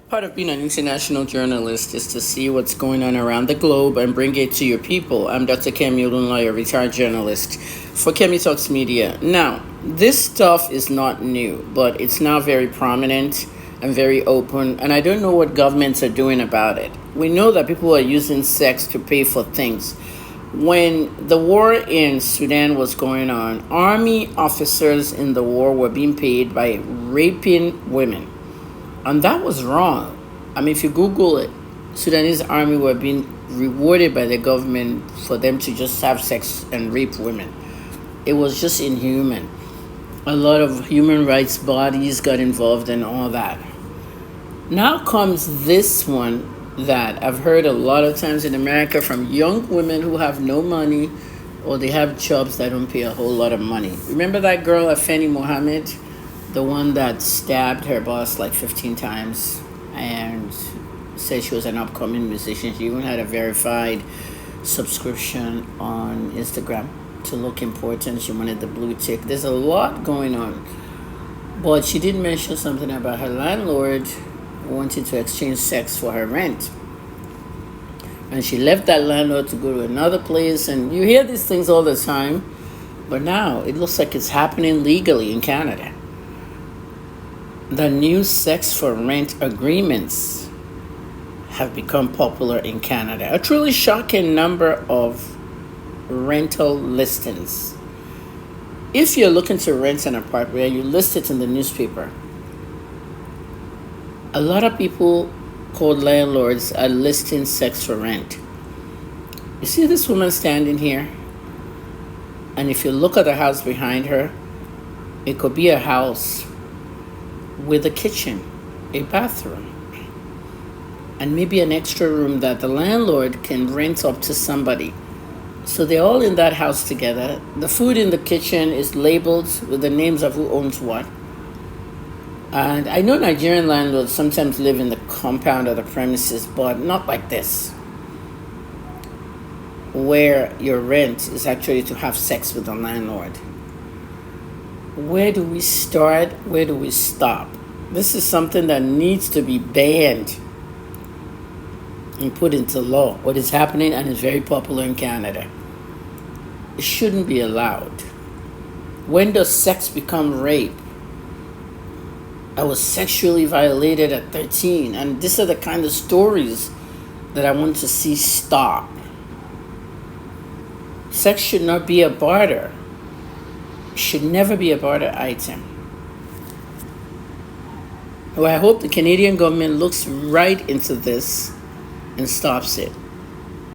Part of being an international journalist is to see what's going on around the globe and bring it to your people. I'm Dr. Kemi Olunloyo, retired journalist for Kemi Talks Media. Now, this stuff is not new, but it's now very prominent and very open, and I don't know what governments are doing about it. We know that people are using sex to pay for things. When the war in Sudan was going on, army officers in the war were being paid by raping women. And that was wrong. I mean, if you Google it, Sudanese army were being rewarded by the government for them to just have sex and rape women. It was just inhuman. A lot of human rights bodies got involved in all that. Now comes this one that I've heard a lot of times in America from young women who have no money or they have jobs that don't pay a whole lot of money. Remember that girl, Afeni Mohammed? The one that stabbed her boss like 15 times and said she was an upcoming musician. She even had a verified subscription on Instagram to look important. She wanted the blue tick. There's a lot going on. But she did mention something about her landlord wanting to exchange sex for her rent. And she left that landlord to go to another place. And you hear these things all the time. But now it looks like it's happening legally in Canada. The new sex for rent agreements have become popular in Canada. A truly shocking number of rental listings. If you're looking to rent an apartment and you list it in the newspaper, a lot of people called landlords are listing sex for rent. You see this woman standing here? And if you look at the house behind her, it could be a house with a kitchen, a bathroom, and maybe an extra room that the landlord can rent up to somebody. So they're all in that house together. The food in the kitchen is labeled with the names of who owns what. And I know Nigerian landlords sometimes live in the compound or the premises, but not like this, where your rent is actually to have sex with the landlord. Where do we start? Where do we stop? This is something that needs to be banned and put into law. What is happening and is very popular in Canada. It shouldn't be allowed. When does sex become rape? I was sexually violated at 13, and these are the kind of stories that I want to see stop. Sex should not be a barter. Should never be a barter item. Well, I hope the Canadian government looks right into this and stops it.